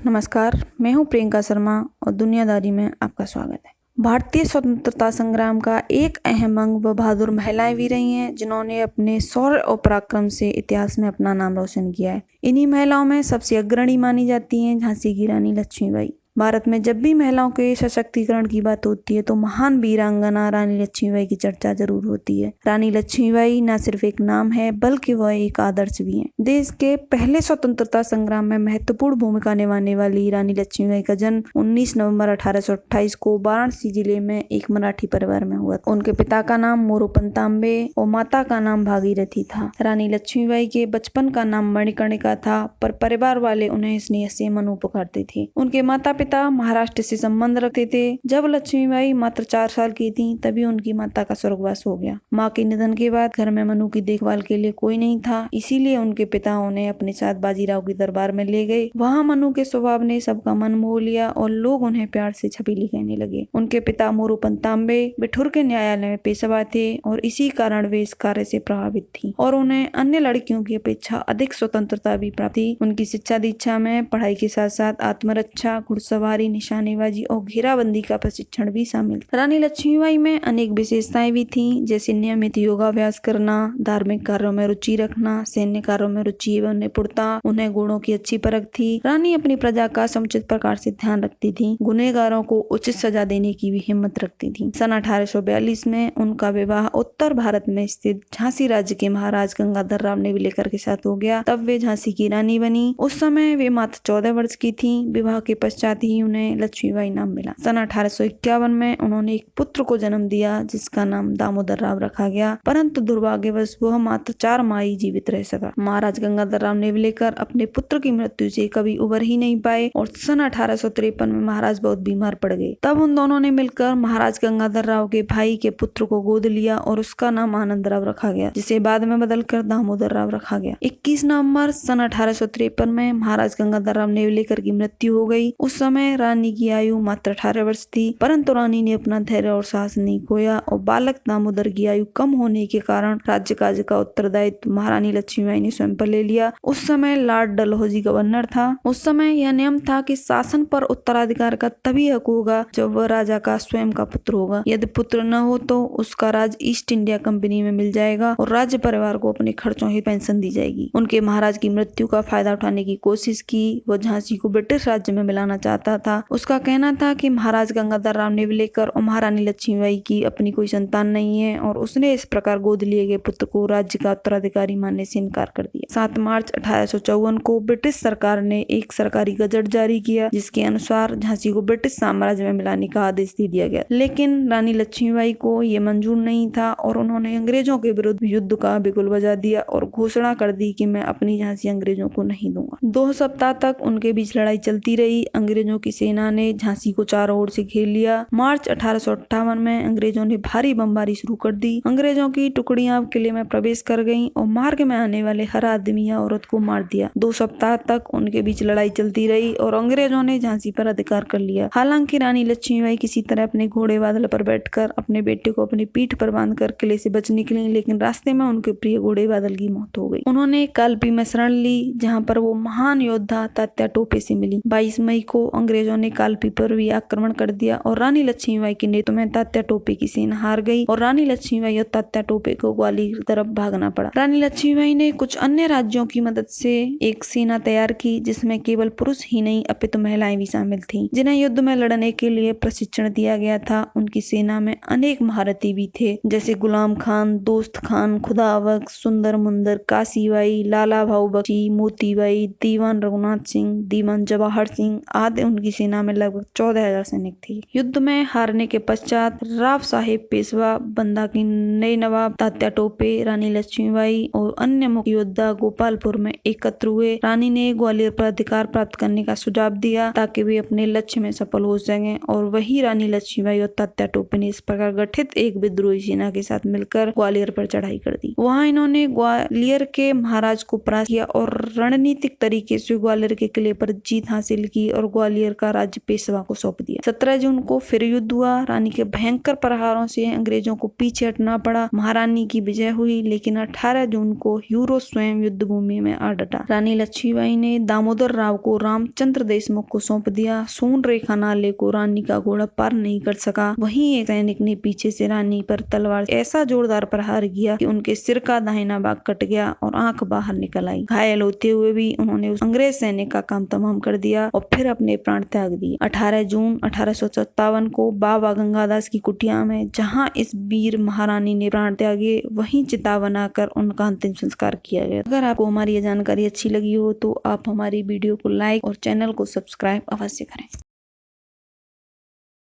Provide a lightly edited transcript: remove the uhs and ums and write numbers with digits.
नमस्कार, मैं हूं प्रियंका शर्मा और दुनियादारी में आपका स्वागत है। भारतीय स्वतंत्रता संग्राम का एक अहम अंग व बहादुर महिलाएं भी रही हैं, जिन्होंने अपने शौर्य और पराक्रम से इतिहास में अपना नाम रोशन किया है। इन्हीं महिलाओं में सबसे अग्रणी मानी जाती हैं झांसी की रानी लक्ष्मीबाई। भारत में जब भी महिलाओं के सशक्तिकरण की बात होती है तो महान वीरांगना रानी लक्ष्मीबाई की चर्चा जरूर होती है। रानी लक्ष्मीबाई न सिर्फ एक नाम है बल्कि वह एक आदर्श भी है। देश के पहले स्वतंत्रता संग्राम में महत्वपूर्ण भूमिका निभाने वाली रानी लक्ष्मीबाई का जन्म 19 नवंबर 1828 को वाराणसी जिले में एक मराठी परिवार में हुआ। उनके पिता का नाम मोरोपंत तांबे और माता का नाम भागीरथी था। रानी लक्ष्मीबाई के बचपन का नाम मणिकर्णिका था, पर परिवार वाले उन्हें स्नेह से मनु पुकारते थे। उनके माता पिता महाराष्ट्र से संबंध रखते थे। जब लक्ष्मीबाई मात्र 4 साल की थीं, तभी उनकी माता का स्वर्गवास हो गया। मां के निधन के बाद घर में मनु की देखभाल के लिए कोई नहीं था, इसीलिए उनके पिता उन्हें अपने साथ बाजीराव के दरबार में ले गए। वहां मनु के स्वभाव ने सबका मन मोह लिया और लोग उन्हें प्यार से छबीली कहने लगे। उनके पिता मोरोपंत तांबे बिठूर के न्यायालय में पेशवा थे और इसी कारण वे इस कार्य से प्रभावित थी और उन्हें अन्य लड़कियों की अपेक्षा अधिक स्वतंत्रता भी प्राप्त थी। उनकी शिक्षा दीक्षा में पढ़ाई के साथ साथ आत्मरक्षा, घुड़सवारी, निशानेबाजी और घेराबंदी का प्रशिक्षण भी शामिल था। रानी लक्ष्मीबाई में अनेक विशेषताएं भी थीं, जैसे नियमित योगाभ्यास करना, धार्मिक कार्यों में रुचि रखना, सैन्य कार्यों में रुचि एवं निपुणता। उन्हें गुणों की अच्छी परख थी। रानी अपनी प्रजा का समुचित प्रकार से ध्यान रखती थी। गुनहगारों को उचित सजा देने की भी हिम्मत रखती थी। सन 1842 में उनका विवाह उत्तर भारत में स्थित झांसी राज्य के महाराज गंगाधर राव नेवलेकर के साथ हो गया। तब वे झांसी की रानी बनी। उस समय वे मात्र 14 वर्ष की थीं। विवाह के पश्चात ही उन्हें लक्ष्मीबाई नाम मिला। सन 1851 में उन्होंने एक पुत्र को जन्म दिया, जिसका नाम दामोदर राव रखा गया, परंतु दुर्भाग्यवश वह मात्र 4 माह ही जीवित रह सका। महाराज गंगाधर राव नेवलेकर अपने पुत्र की मृत्यु से कभी उबर ही नहीं पाए और सन 1853 में महाराज बहुत बीमार पड़ गए। तब उन दोनों ने मिलकर महाराज गंगाधर राव के भाई के पुत्र को गोद लिया और उसका नाम आनंद राव रखा गया, जिसे बाद में बदलकर दामोदर राव रखा गया। 21 नवंबर सन 1853 में महाराज गंगाधर राव नेवलेकर की मृत्यु हो गई। उस समय रानी की आयु मात्र 18 वर्ष थी, परंतु रानी ने अपना धैर्य और साहस नहीं खोया और बालक दामोदर की आयु कम होने के कारण राज्य काज का उत्तरदायित्व महारानी लक्ष्मीबाई ने स्वयं पर ले लिया। उस समय लॉर्ड डलहौजी गवर्नर था। उस समय यह नियम था कि शासन पर उत्तराधिकार का तभी हक होगा जब वह राजा का स्वयं का पुत्र होगा। यदि पुत्र न हो तो उसका राज ईस्ट इंडिया कंपनी में मिल जाएगा और राज्य परिवार को अपने खर्चों की पेंशन दी जाएगी। उनके महाराज की मृत्यु का फायदा उठाने की कोशिश की। वह झांसी को ब्रिटिश राज्य में मिलाना चाहता था। उसका कहना था कि महाराज गंगाधर राव नेवलेकर और महारानी लक्ष्मीबाई की अपनी कोई संतान नहीं है और उसने इस प्रकार गोद लिए गए पुत्र को राज्य का उत्तराधिकारी मानने से इनकार कर दिया। 7 मार्च 1854 को ब्रिटिश सरकार ने एक सरकारी गजट जारी किया, जिसके अनुसार झांसी को ब्रिटिश साम्राज्य में मिलाने का आदेश दे दिया गया। लेकिन रानी लक्ष्मीबाई को ये मंजूर नहीं था और उन्होंने अंग्रेजों के विरुद्ध युद्ध का बिगुल बजा दिया और घोषणा कर दी कि मैं अपनी झांसी अंग्रेजों को नहीं दूंगा। 2 सप्ताह तक उनके बीच लड़ाई चलती रही। अंग्रेजों की सेना ने झांसी को चारों ओर से घेर लिया। मार्च 1858 में अंग्रेजों ने भारी बमबारी शुरू कर दी। अंग्रेजों की टुकड़ियां किले में प्रवेश कर गईं और मार्ग में आने वाले हर आदमी या औरत को मार दिया। 2 सप्ताह तक उनके बीच लड़ाई चलती रही और अंग्रेजों ने झांसी पर अधिकार कर लिया। हालांकि रानी लक्ष्मीबाई किसी तरह अपने घोड़े बादल पर बैठकर अपने बेटे को अपनी पीठ पर बांधकर किले से बच निकली, लेकिन रास्ते में उनके प्रिय घोड़े बादल की मौत हो गई। उन्होंने कालपी में शरण ली, जहां पर वो महान योद्धा तात्या टोपे से मिली। 22 मई को अंग्रेजों ने कालपी पर भी आक्रमण कर दिया और रानी लक्ष्मीबाई के नेतृत्व में तात्या टोपे की सेना हार गई और रानी लक्ष्मीबाई और तात्या टोपे को ग्वालियर की तरफ भागना पड़ा। रानी लक्ष्मीबाई ने कुछ अन्य राज्यों की मदद से एक सेना तैयार की, जिसमें केवल पुरुष ही नहीं अपितु महिलाएं भी शामिल थीं, जिन्हें युद्ध में लड़ने के लिए प्रशिक्षण दिया गया था। उनकी सेना में अनेक महारथी भी थे, जैसे गुलाम खान, दोस्त खान, खुदाबख्श, सुंदर मुंदर, काशीबाई, लाला भाऊ बख्शी, मोतीबाई, दीवान रघुनाथ सिंह, दीवान जवाहर सिंह आदि। उनकी सेना में लगभग 14,000 सैनिक थे। युद्ध में हारने के पश्चात राव साहेब पेशवा, बंदा के नए नवाब तात्या टोपे, रानी लक्ष्मीबाई और अन्य मुख्य योद्धा गोपालपुर में एकत्र हुए। रानी ने ग्वालियर पर अधिकार प्राप्त करने का सुझाव दिया ताकि वे अपने लक्ष्य में सफल हो सकें और वही रानी लक्ष्मीबाई और तात्या टोपे ने इस प्रकार गठित एक विद्रोही सेना के साथ मिलकर ग्वालियर पर चढ़ाई कर दी। वहां इन्होंने ग्वालियर के महाराज को परास्त किया और रणनीतिक तरीके से ग्वालियर के किले पर जीत हासिल की और ग्वालियर ग्वालियर का राज्य पेशवा को सौंप दिया। 17 जून को फिर युद्ध हुआ। रानी के भयंकर प्रहारों से अंग्रेजों को पीछे हटना पड़ा। महारानी की विजय हुई, लेकिन 18 जून को यूरो स्वयं युद्ध भूमि में आ डटा। रानी लक्ष्मीबाई ने दामोदर राव को रामचंद्र देशमुख को सौंप दिया। सोन रेखा नाले को रानी का घोड़ा पार नहीं कर सका। वहीं एक सैनिक ने पीछे से रानी पर तलवार ऐसा जोरदार प्रहार किया कि उनके सिर का दाहिना भाग कट गया और आंख बाहर निकल आई। घायल होते हुए भी उन्होंने उस अंग्रेज सैनिक का काम तमाम कर दिया और फिर अपने प्राण त्याग दिए। 18 जून 1857 को बाबा गंगादास की कुटिया में, जहां इस वीर महारानी ने प्राण त्यागे, वहीं चिता बनाकर उनका अंतिम संस्कार किया गया। अगर आपको हमारी ये जानकारी अच्छी लगी हो तो आप हमारी वीडियो को लाइक और चैनल को सब्सक्राइब अवश्य करें।